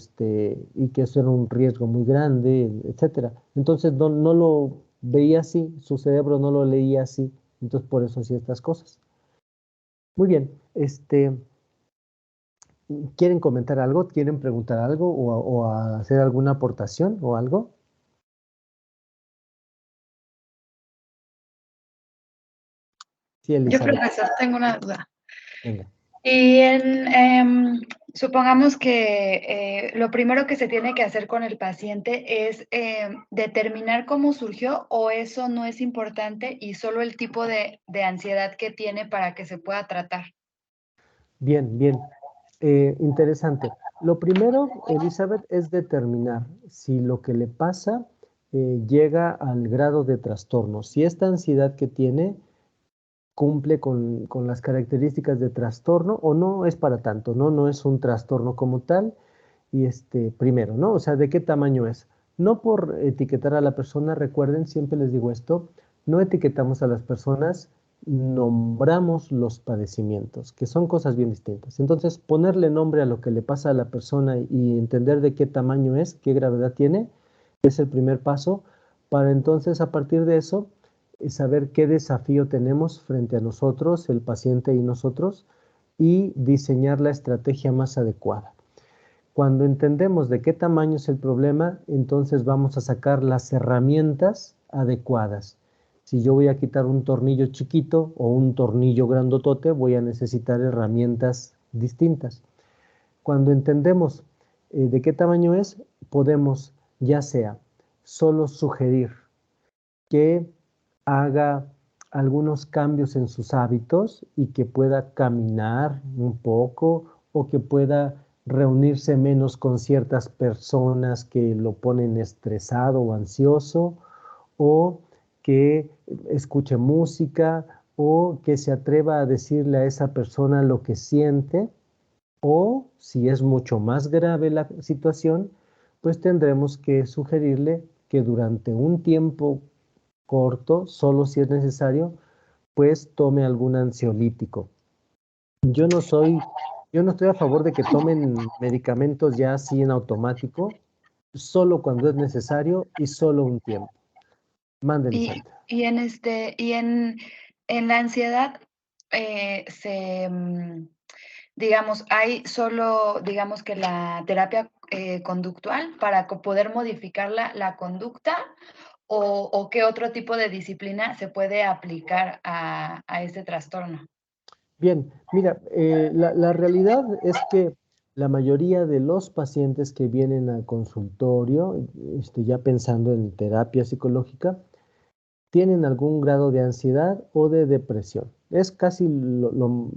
que eso era un riesgo muy grande, etcétera. Entonces no lo veía así, su cerebro no lo leía así, entonces por eso hacía estas cosas. Muy bien, ¿quieren comentar algo? ¿Quieren preguntar algo o hacer alguna aportación o algo? Sí, Yo, Elizabeth. profesor, tengo una duda. Venga. Y supongamos que lo primero que se tiene que hacer con el paciente es determinar cómo surgió, o eso no es importante y solo el tipo de ansiedad que tiene para que se pueda tratar. Bien, bien. Interesante. Lo primero, Elizabeth, es determinar si lo que le pasa llega al grado de trastorno. Si esta ansiedad que tiene cumple con las características de trastorno o no es para tanto, ¿no? No es un trastorno como tal. Y primero, ¿no? O sea, ¿de qué tamaño es? No por etiquetar a la persona, recuerden, siempre les digo esto, no etiquetamos a las personas, nombramos los padecimientos, que son cosas bien distintas. Entonces, ponerle nombre a lo que le pasa a la persona y entender de qué tamaño es, qué gravedad tiene, es el primer paso para entonces, a partir de eso, saber qué desafío tenemos frente a nosotros, el paciente y nosotros, y diseñar la estrategia más adecuada. Cuando entendemos de qué tamaño es el problema, entonces vamos a sacar las herramientas adecuadas. Si yo voy a quitar un tornillo chiquito o un tornillo grandotote, voy a necesitar herramientas distintas. Cuando entendemos de qué tamaño es, podemos ya sea solo sugerir que haga algunos cambios en sus hábitos y que pueda caminar un poco o que pueda reunirse menos con ciertas personas que lo ponen estresado o ansioso, o que escuche música, o que se atreva a decirle a esa persona lo que siente, o si es mucho más grave la situación, pues tendremos que sugerirle que durante un tiempo corto, solo si es necesario, pues tome algún ansiolítico. Yo Yo no estoy a favor de que tomen medicamentos ya así en automático, solo cuando es necesario y solo un tiempo. Mándele, Y, Santa. en la ansiedad, digamos, hay solo, digamos que la terapia conductual para poder modificar la conducta, o qué otro tipo de disciplina se puede aplicar a ese trastorno. Bien, mira, la realidad es que la mayoría de los pacientes que vienen al consultorio, ya pensando en terapia psicológica, tienen algún grado de ansiedad o de depresión. Es casi lo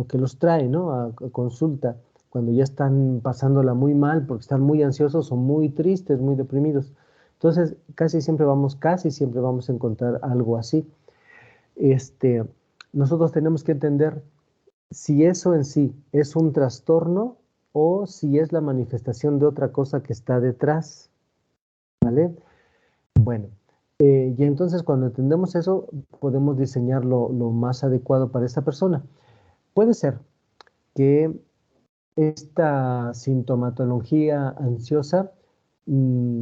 que los trae, ¿no? A consulta, cuando ya están pasándola muy mal porque están muy ansiosos o muy tristes, muy deprimidos. Entonces, casi siempre vamos a encontrar algo así. Este, nosotros tenemos que entender si eso en sí es un trastorno o si es la manifestación de otra cosa que está detrás, ¿vale? Bueno, y entonces cuando entendemos eso, podemos diseñar lo más adecuado para esta persona. Puede ser que esta sintomatología ansiosa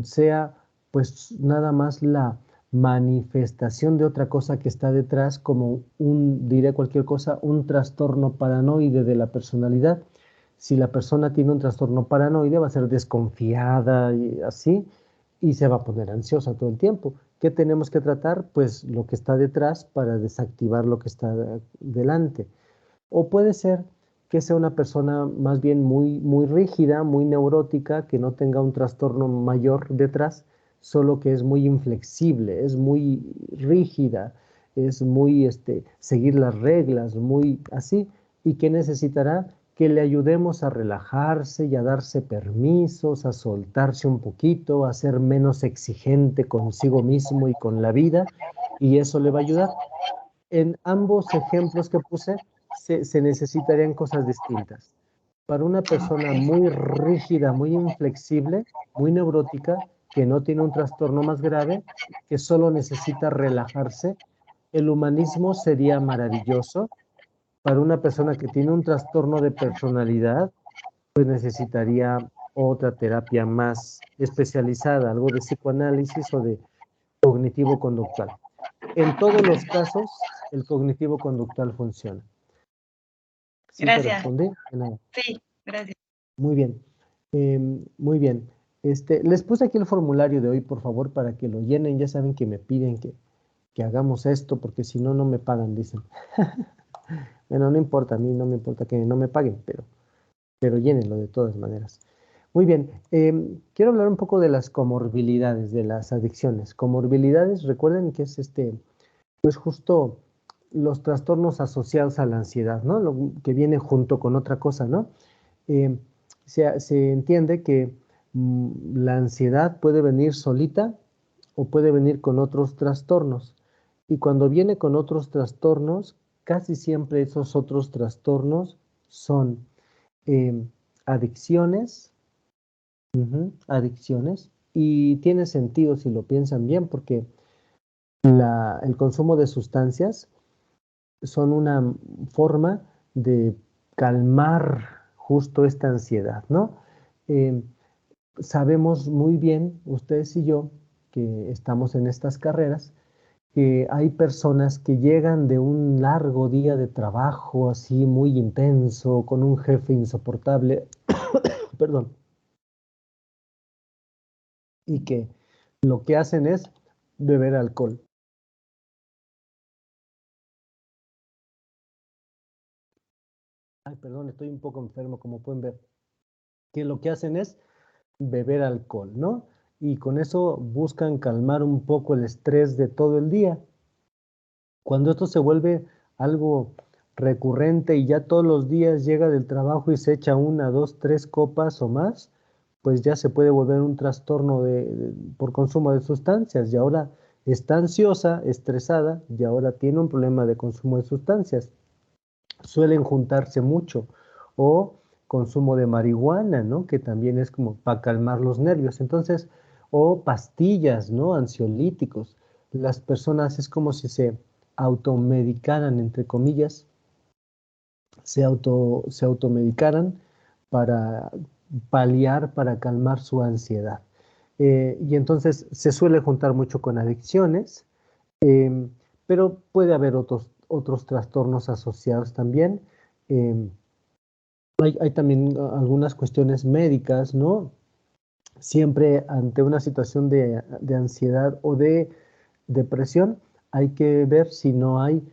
sea pues nada más la manifestación de otra cosa que está detrás, como diré cualquier cosa, un trastorno paranoide de la personalidad. Si la persona tiene un trastorno paranoide, va a ser desconfiada y así, y se va a poner ansiosa todo el tiempo. ¿Qué tenemos que tratar? Pues lo que está detrás para desactivar lo que está delante. O puede ser que sea una persona más bien muy rígida, muy neurótica, que no tenga un trastorno mayor detrás, solo que es muy inflexible, es muy rígida, es muy seguir las reglas, muy así, y que necesitará que le ayudemos a relajarse y a darse permisos, a soltarse un poquito, a ser menos exigente consigo mismo y con la vida, y eso le va a ayudar. En ambos ejemplos que puse, se necesitarían cosas distintas. Para una persona Ok. muy rígida, muy inflexible, muy neurótica, que no tiene un trastorno más grave, que solo necesita relajarse, el humanismo sería maravilloso. Para una persona que tiene un trastorno de personalidad, pues necesitaría otra terapia más especializada, algo de psicoanálisis o de cognitivo-conductual. En todos los casos, el cognitivo-conductual funciona. ¿Sí te Gracias. respondí? De nada. Sí, gracias. Muy bien. Muy bien. Les puse aquí el formulario de hoy, por favor, para que lo llenen. Ya saben que me piden que hagamos esto, porque si no, no me pagan, dicen. Bueno, no importa, a mí no me importa que no me paguen, pero llénenlo de todas maneras. Muy bien. Quiero hablar un poco de las comorbilidades, de las adicciones. Comorbilidades, recuerden que es pues justo los trastornos asociados a la ansiedad, ¿no? Lo que viene junto con otra cosa, ¿no? Eh, se entiende que la ansiedad puede venir solita o puede venir con otros trastornos. Y cuando viene con otros trastornos, casi siempre esos otros trastornos son eh, adicciones, adicciones, y tiene sentido si lo piensan bien, porque el consumo de sustancias son una forma de calmar justo esta ansiedad, ¿no? Eh, Sabemos muy bien, ustedes y yo, que estamos en estas carreras, que hay personas que llegan de un largo día de trabajo así muy intenso, con un jefe insoportable, perdón, y que lo que hacen es beber alcohol. Ay, perdón, estoy un poco enfermo, como pueden ver. Que lo que hacen es beber alcohol, ¿no? Y con eso buscan calmar un poco el estrés de todo el día. Cuando esto se vuelve algo recurrente y ya todos los días llega del trabajo y se echa una, dos, tres copas o más, pues ya se puede volver un trastorno por consumo de sustancias y ahora está ansiosa, estresada y ahora tiene un problema de consumo de sustancias. Suelen juntarse mucho o consumo de marihuana, ¿no? Que también es como para calmar los nervios. Entonces, o pastillas, ¿no? Ansiolíticos. Las personas es como si se automedicaran, entre comillas, se automedicaran para paliar, para calmar su ansiedad. Y entonces se suele juntar mucho con adicciones, eh, pero puede haber otros trastornos asociados también. Eh, hay también algunas cuestiones médicas, ¿no? Siempre ante una situación de ansiedad o de depresión, hay que ver si no hay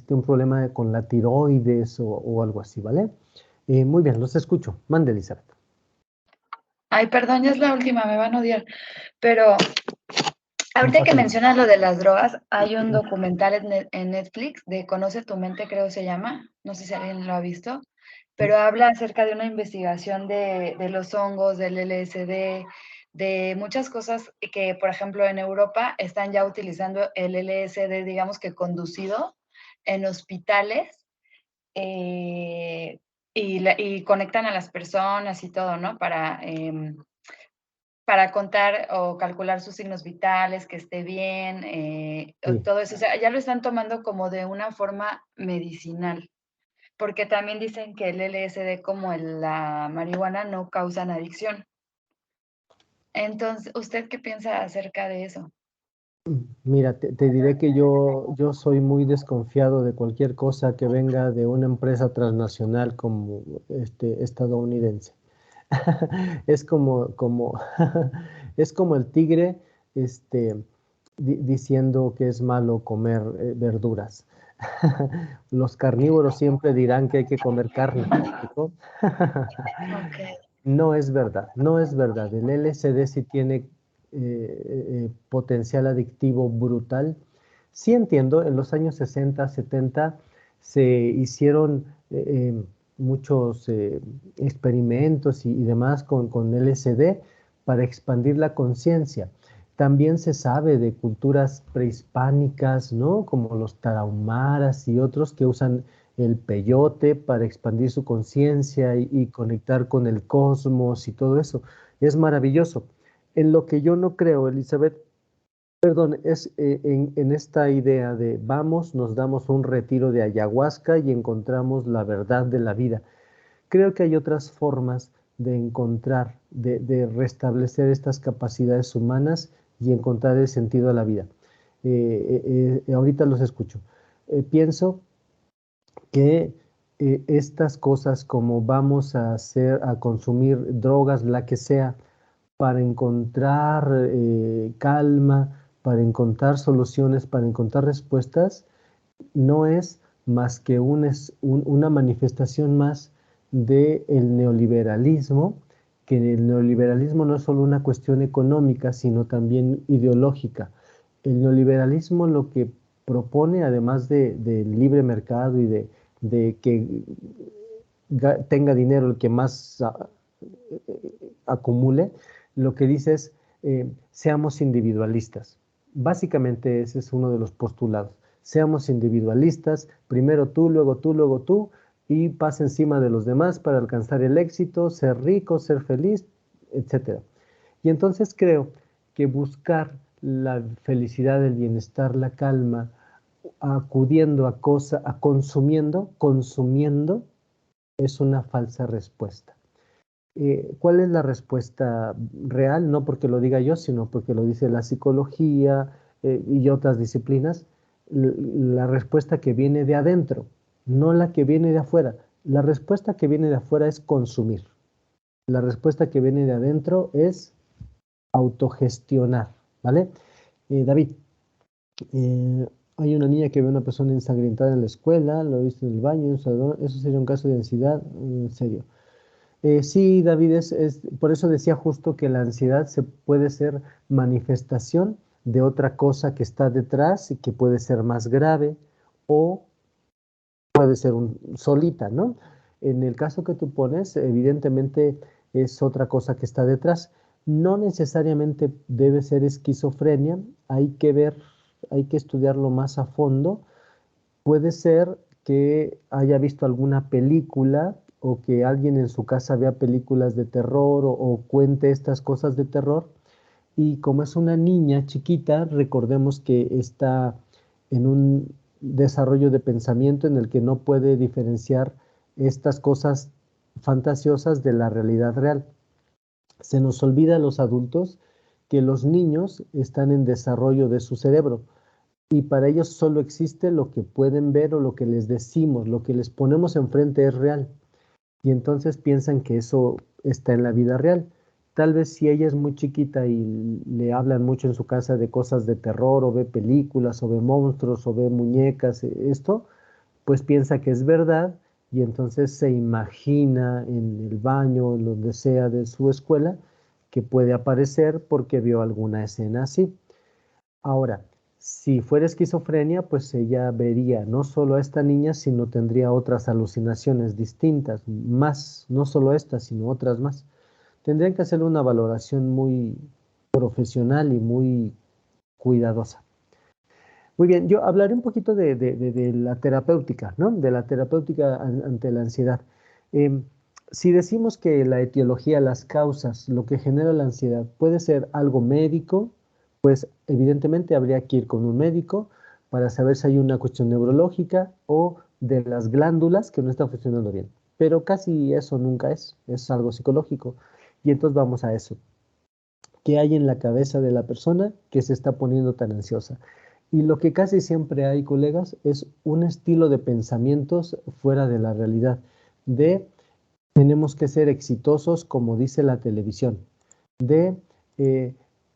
un problema con la tiroides o algo así, ¿vale? Muy bien, los escucho. Mande, Elizabeth. Ay, perdón, ya es la última, me van a odiar. Pero ahorita que Pasa nada. mencionas lo de las drogas, hay un documental en Netflix de Conoce tu mente, creo se llama. No sé si alguien lo ha visto, pero habla acerca de una investigación de los hongos, del LSD, de muchas cosas que, por ejemplo, en Europa están ya utilizando el LSD, digamos que conducido en hospitales, y conectan a las personas y todo, ¿no? Para contar o calcular sus signos vitales, que esté bien, Sí. todo eso. O sea, ya lo están tomando como de una forma medicinal, porque también dicen que el LSD como la marihuana no causan adicción. Entonces, ¿usted qué piensa acerca de eso? Mira, te diré que yo soy muy desconfiado de cualquier cosa que venga de una empresa transnacional como estadounidense. Es es como el tigre este, diciendo que es malo comer verduras. Los carnívoros siempre dirán que hay que comer carne. ¿Me explico? Ok. No es verdad, no es verdad. El LSD sí tiene potencial adictivo brutal. Sí entiendo, en los años 60, 70 se hicieron muchos experimentos y demás con LSD para expandir la conciencia. También se sabe de culturas prehispánicas, ¿no? Como los tarahumaras y otros que usan el peyote para expandir su conciencia y conectar con el cosmos y todo eso. Es maravilloso. En lo que yo no creo, Elizabeth, perdón, es en esta idea de vamos, nos damos un retiro de ayahuasca y encontramos la verdad de la vida. Creo que hay otras formas de encontrar, de restablecer estas capacidades humanas y encontrar el sentido a la vida. Ahorita los escucho. Pienso que estas cosas como vamos a hacer, a consumir drogas, la que sea, para encontrar calma, para encontrar soluciones, para encontrar respuestas, no es más que una manifestación más del neoliberalismo, que el neoliberalismo no es solo una cuestión económica, sino también ideológica. El neoliberalismo lo que propone, además del libre mercado y de que tenga dinero el que más acumule, lo que dice es seamos individualistas. Básicamente ese es uno de los postulados. Seamos individualistas, primero tú, luego tú, y pasa encima de los demás para alcanzar el éxito, ser rico, ser feliz, etc. Y entonces creo que buscar la felicidad, el bienestar, la calma, acudiendo a consumiendo, es una falsa respuesta. ¿Cuál es la respuesta real? No porque lo diga yo, sino porque lo dice la psicología y otras disciplinas. La respuesta que viene de adentro, no la que viene de afuera. La respuesta que viene de afuera es consumir. La respuesta que viene de adentro es autogestionar, ¿vale? David, eh, hay una niña que ve a una persona ensangrentada en la escuela, lo viste en el baño, en un salón, eso sería un caso de ansiedad, en serio. Sí, David, por eso decía justo que la ansiedad se puede ser manifestación de otra cosa que está detrás y que puede ser más grave o puede ser solita, ¿no? En el caso que tú pones, evidentemente es otra cosa que está detrás. No necesariamente debe ser esquizofrenia, hay que ver, hay que estudiarlo más a fondo. Puede ser que haya visto alguna película o que alguien en su casa vea películas de terror o cuente estas cosas de terror. Y como es una niña chiquita, recordemos que está en un desarrollo de pensamiento en el que no puede diferenciar estas cosas fantasiosas de la realidad real. Se nos olvida a los adultos que los niños están en desarrollo de su cerebro y para ellos solo existe lo que pueden ver o lo que les decimos, lo que les ponemos enfrente es real. Y entonces piensan que eso está en la vida real. Tal vez si ella es muy chiquita y le hablan mucho en su casa de cosas de terror, o ve películas, o ve monstruos, o ve muñecas, esto, pues piensa que es verdad y entonces se imagina en el baño, en donde sea de su escuela, que puede aparecer porque vio alguna escena así. Ahora, si fuera esquizofrenia, pues ella vería no solo a esta niña, sino tendría otras alucinaciones distintas, más, no solo estas, sino otras más. Tendrían que hacerle una valoración muy profesional y muy cuidadosa. Muy bien, yo hablaré un poquito de la terapéutica, ¿no? De la terapéutica ante la ansiedad. Em, si decimos que la etiología, las causas, lo que genera la ansiedad puede ser algo médico, pues evidentemente habría que ir con un médico para saber si hay una cuestión neurológica o de las glándulas que no están funcionando bien. Pero casi eso nunca es algo psicológico. Y entonces vamos a eso. ¿Qué hay en la cabeza de la persona que se está poniendo tan ansiosa? Y lo que casi siempre hay, colegas, es un estilo de pensamientos fuera de la realidad, de tenemos que ser exitosos como dice la televisión, de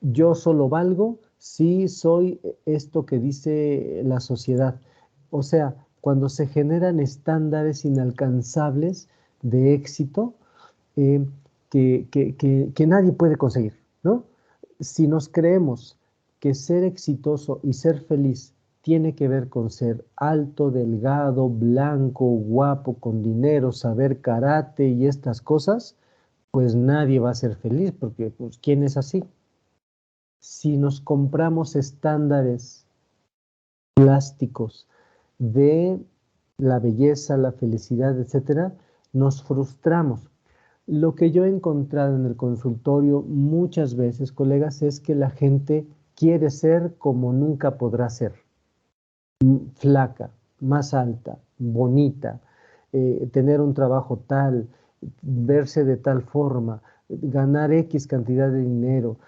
yo solo valgo si soy esto que dice la sociedad. O sea, cuando se generan estándares inalcanzables de éxito eh, que nadie puede conseguir, ¿no? Si nos creemos que ser exitoso y ser feliz tiene que ver con ser alto, delgado, blanco, guapo, con dinero, saber karate y estas cosas, pues nadie va a ser feliz, porque pues, ¿quién es así? Si nos compramos estándares plásticos de la belleza, la felicidad, etcétera, nos frustramos. Lo que yo he encontrado en el consultorio muchas veces, colegas, es que la gente quiere ser como nunca podrá ser. Flaca, más alta, bonita, tener un trabajo tal, verse de tal forma, ganar X cantidad de dinero,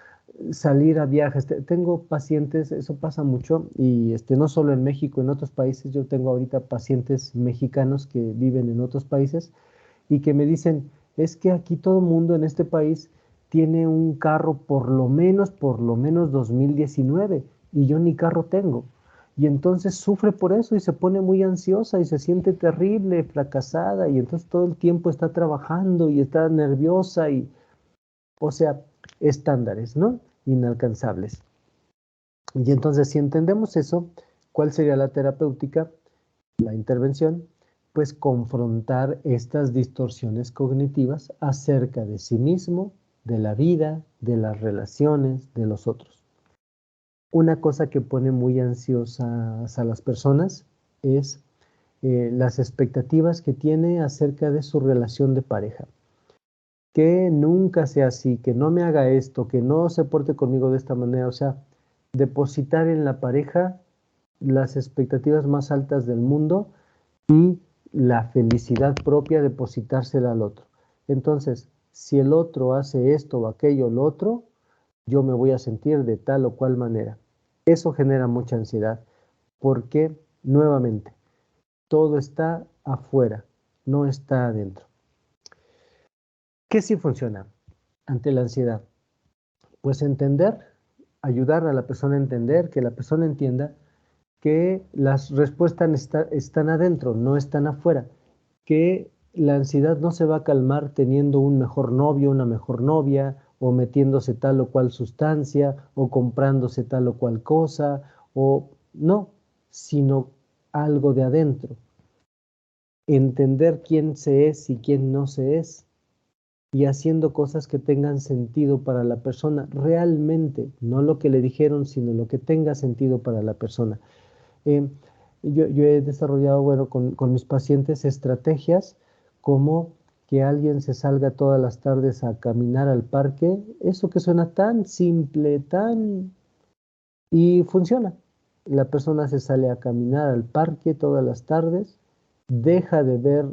salir a viajes. Tengo pacientes, eso pasa mucho, y no solo en México, en otros países. Yo tengo ahorita pacientes mexicanos que viven en otros países y que me dicen, es que aquí todo el mundo en este país tiene un carro por lo menos 2019 y yo ni carro tengo. Y entonces sufre por eso y se pone muy ansiosa y se siente terrible, fracasada y entonces todo el tiempo está trabajando y está nerviosa y, o sea, estándares, ¿no? Inalcanzables. Y entonces si entendemos eso, ¿cuál sería la terapéutica? La intervención, pues confrontar estas distorsiones cognitivas acerca de sí mismo, de la vida, de las relaciones, de los otros. Una cosa que pone muy ansiosas a las personas es las expectativas que tiene acerca de su relación de pareja. Que nunca sea así, que no me haga esto, que no se porte conmigo de esta manera. O sea, depositar en la pareja las expectativas más altas del mundo y la felicidad propia depositársela al otro. Entonces, si el otro hace esto o aquello o lo otro, yo me voy a sentir de tal o cual manera. Eso genera mucha ansiedad porque, nuevamente, todo está afuera, no está adentro. ¿Qué sí funciona ante la ansiedad? Pues entender, ayudar a la persona a entender, que la persona entienda que las respuestas están adentro, no están afuera, que la ansiedad no se va a calmar teniendo un mejor novio, una mejor novia, o metiéndose tal o cual sustancia, o comprándose tal o cual cosa, o no, sino algo de adentro. Entender quién se es y quién no se es, y haciendo cosas que tengan sentido para la persona realmente, no lo que le dijeron, sino lo que tenga sentido para la persona. Eh, yo he desarrollado, bueno, con mis pacientes estrategias como que alguien se salga todas las tardes a caminar al parque, eso que suena tan simple, tan... y funciona. La persona se sale a caminar al parque todas las tardes, deja de ver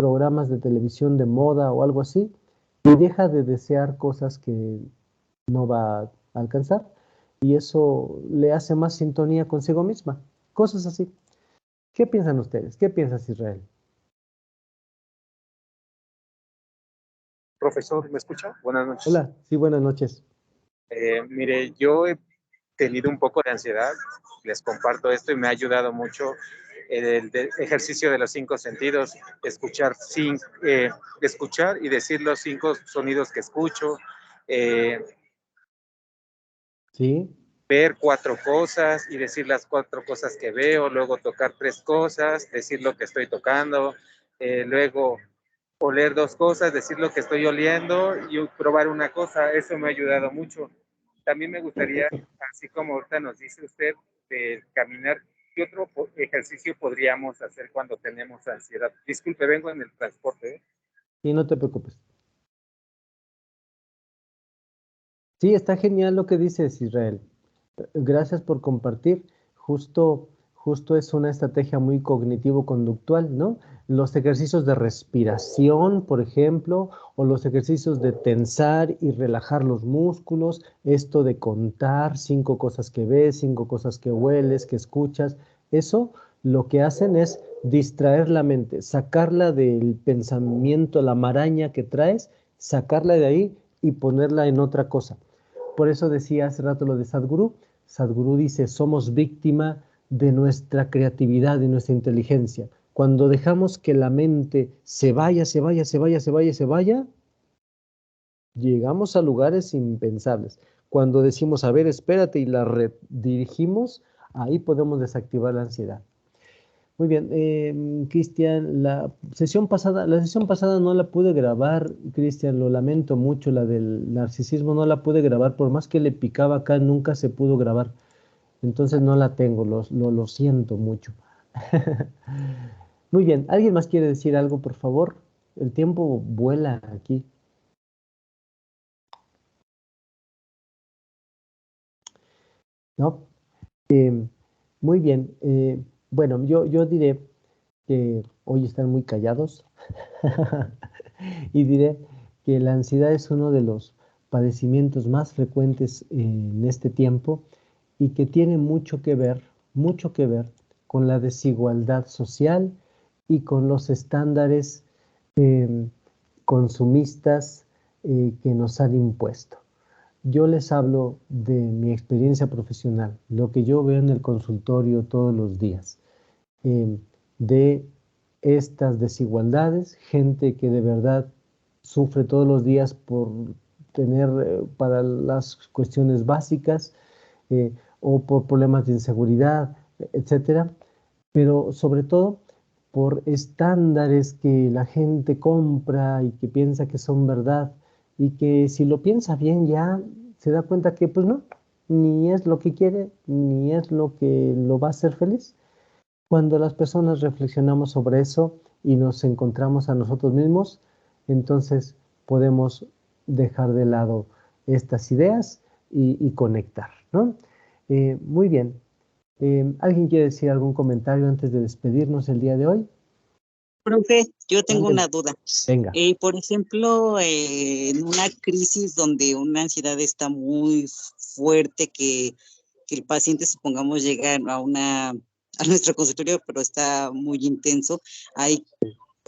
programas de televisión de moda o algo así, y deja de desear cosas que no va a alcanzar, y eso le hace más sintonía consigo misma. Cosas así. ¿Qué piensan ustedes? ¿Qué piensas, Israel? Profesor, ¿me escucha? Buenas noches. Hola, sí, buenas noches. Mire, yo he tenido un poco de ansiedad, les comparto esto y me ha ayudado mucho el ejercicio de los 5 sentidos, escuchar y decir los 5 sonidos que escucho, Sí, ver 4 cosas y decir las 4 cosas que veo, luego tocar 3 cosas, decir lo que estoy tocando, luego oler 2 cosas, decir lo que estoy oliendo y probar una cosa. Eso me ha ayudado mucho. También me gustaría, así como ahorita nos dice usted, de caminar, ¿qué otro ejercicio podríamos hacer cuando tenemos ansiedad? Disculpe, vengo en el transporte, ¿eh? y no te preocupes. Sí, está genial lo que dices, Israel. Gracias por compartir. Justo es una estrategia muy cognitivo-conductual, ¿no? Los ejercicios de respiración, por ejemplo, o los ejercicios de tensar y relajar los músculos, esto de contar 5 cosas que ves, 5 cosas que hueles, que escuchas, eso lo que hacen es distraer la mente, sacarla del pensamiento, la maraña que traes, sacarla de ahí y ponerla en otra cosa. Por eso decía hace rato lo de Sadhguru. Sadhguru dice, somos víctima de nuestra creatividad y nuestra inteligencia. Cuando dejamos que la mente se vaya, llegamos a lugares impensables. Cuando decimos, a ver, espérate y la redirigimos, ahí podemos desactivar la ansiedad. Muy bien, Cristian, la sesión pasada no la pude grabar, Cristian, lo lamento mucho, la del narcisismo no la pude grabar, por más que le picaba acá, nunca se pudo grabar. Entonces no la tengo, lo siento mucho. Muy bien, ¿alguien más quiere decir algo, por favor? El tiempo vuela aquí. ¿No? Muy bien, bueno, yo diré que hoy están muy callados y diré que la ansiedad es uno de los padecimientos más frecuentes en este tiempo y que tiene mucho que ver con la desigualdad social y con los estándares eh, consumistas que nos han impuesto. Yo les hablo de mi experiencia profesional, lo que yo veo en el consultorio todos los días, de estas desigualdades, gente que de verdad sufre todos los días por tener para las cuestiones básicas o por problemas de inseguridad, etcétera, pero sobre todo por estándares que la gente compra y que piensa que son verdad y que si lo piensa bien ya se da cuenta que pues no, ni es lo que quiere, ni es lo que lo va a hacer feliz. Cuando las personas reflexionamos sobre eso y nos encontramos a nosotros mismos, entonces podemos dejar de lado estas ideas y conectar, ¿no? Muy bien. ¿Alguien quiere decir algún comentario antes de despedirnos el día de hoy? Profe, yo tengo Mándeme. una duda. Venga. Por ejemplo, en una crisis donde una ansiedad está muy fuerte, que el paciente, supongamos, llega a nuestro consultorio, pero está muy intenso, ahí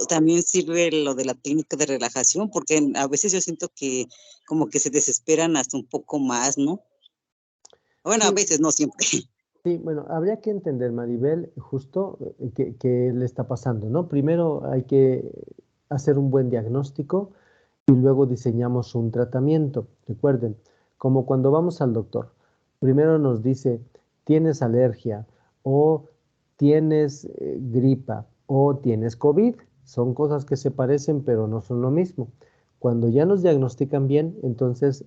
también sirve lo de la técnica de relajación, porque a veces yo siento que como que se desesperan hasta un poco más, ¿no? Bueno, a Sí. veces, no siempre. Sí, bueno, habría que entender, Maribel, justo qué le está pasando, ¿no? Primero hay que hacer un buen diagnóstico y luego diseñamos un tratamiento. Recuerden, como cuando vamos al doctor, primero nos dice, tienes alergia o tienes gripa o tienes COVID. Son cosas que se parecen, pero no son lo mismo. Cuando ya nos diagnostican bien, entonces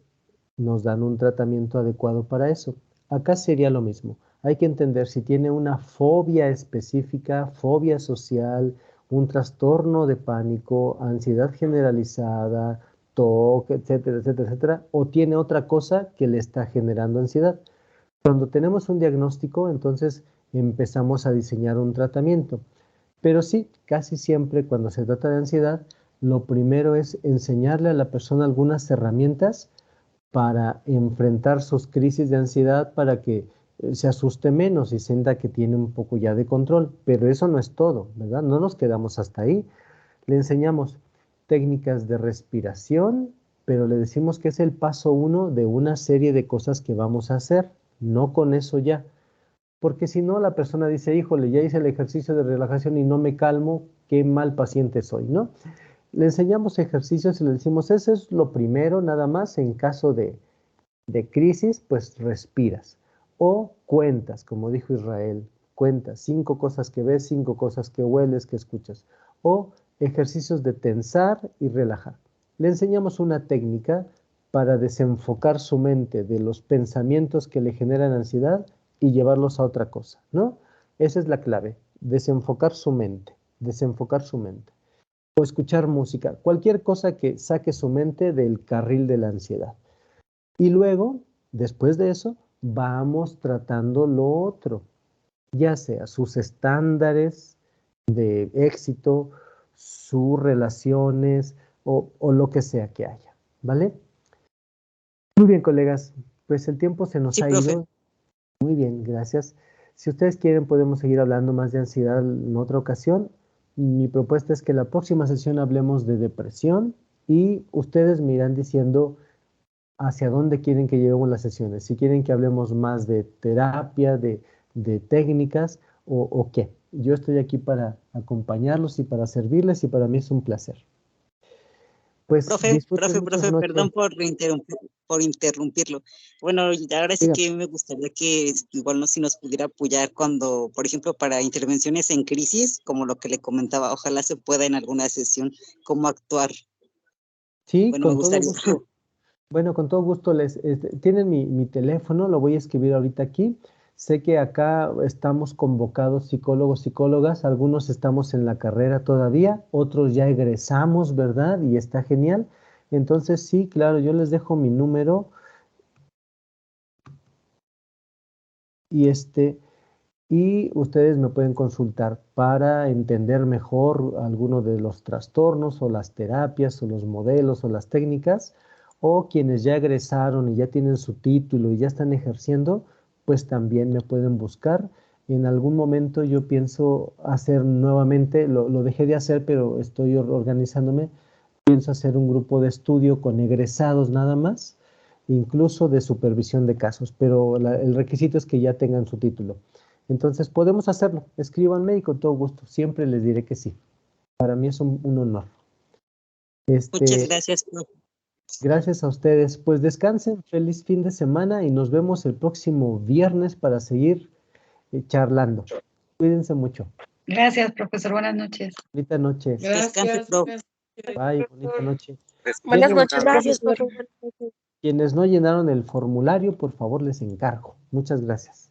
nos dan un tratamiento adecuado para eso. Acá sería lo mismo. Hay que entender si tiene una fobia específica, fobia social, un trastorno de pánico, ansiedad generalizada, TOC, etcétera, etcétera, etcétera, o tiene otra cosa que le está generando ansiedad. Cuando tenemos un diagnóstico, entonces empezamos a diseñar un tratamiento. Pero sí, casi siempre cuando se trata de ansiedad, lo primero es enseñarle a la persona algunas herramientas para enfrentar sus crisis de ansiedad, para que se asuste menos y sienta que tiene un poco ya de control. Pero eso no es todo, ¿verdad? No nos quedamos hasta ahí. Le enseñamos técnicas de respiración, pero le decimos que es el paso 1 de una serie de cosas que vamos a hacer. No con eso ya. Porque si no, la persona dice, híjole, ya hice el ejercicio de relajación y no me calmo, qué mal paciente soy, ¿no? Le enseñamos ejercicios y le decimos, eso es lo primero, nada más, en caso de crisis, pues respiras. O cuentas, como dijo Israel, cuentas 5 cosas que ves, 5 cosas que hueles, que escuchas. O ejercicios de tensar y relajar. Le enseñamos una técnica para desenfocar su mente de los pensamientos que le generan ansiedad y llevarlos a otra cosa, ¿no? Esa es la clave, desenfocar su mente, desenfocar su mente. O escuchar música, cualquier cosa que saque su mente del carril de la ansiedad. Y luego, después de eso, vamos tratando lo otro, ya sea sus estándares de éxito, sus relaciones o lo que sea que haya, ¿vale? Muy bien, colegas, pues el tiempo se nos Sí, ha profe. ido. Muy bien, gracias. Si ustedes quieren, podemos seguir hablando más de ansiedad en otra ocasión. Mi propuesta es que la próxima sesión hablemos de depresión y ustedes me irán diciendo hacia dónde quieren que llevemos las sesiones. Si quieren que hablemos más de terapia, de técnicas o qué. Yo estoy aquí para acompañarlos y para servirles y para mí es un placer. Pues disfruten mucho su noche. Perdón por interrumpirlo. Bueno, y ahora sí Diga. que me gustaría que igual no si nos pudiera apoyar cuando, por ejemplo, para intervenciones en crisis, como lo que le comentaba, ojalá se pueda en alguna sesión cómo actuar. Sí, Bueno, me con todo gustaría. gusto. Bueno, con todo gusto tienen mi teléfono, lo voy a escribir ahorita aquí. Sé que acá estamos convocados psicólogos, psicólogas, algunos estamos en la carrera todavía, otros ya egresamos, ¿verdad? Y está genial. Entonces, sí, claro, yo les dejo mi número y ustedes me pueden consultar para entender mejor alguno de los trastornos o las terapias o los modelos o las técnicas, o quienes ya egresaron y ya tienen su título y ya están ejerciendo, pues también me pueden buscar. En algún momento yo pienso hacer nuevamente, lo dejé de hacer, pero estoy organizándome, pienso hacer un grupo de estudio con egresados nada más, incluso de supervisión de casos, pero el requisito es que ya tengan su título. Entonces podemos hacerlo, escríbanme y con todo gusto, siempre les diré que sí. Para mí es un honor. Muchas gracias, profe. Gracias a ustedes. Pues descansen, feliz fin de semana y nos vemos el próximo viernes para seguir charlando. Cuídense mucho. Gracias, profesor. Buenas noches. Bonita noche. Descanse, profe. Bye, bonita noche. Buenas Tienen- noches, profesor. Quienes no llenaron el formulario, por favor, les encargo. Muchas gracias.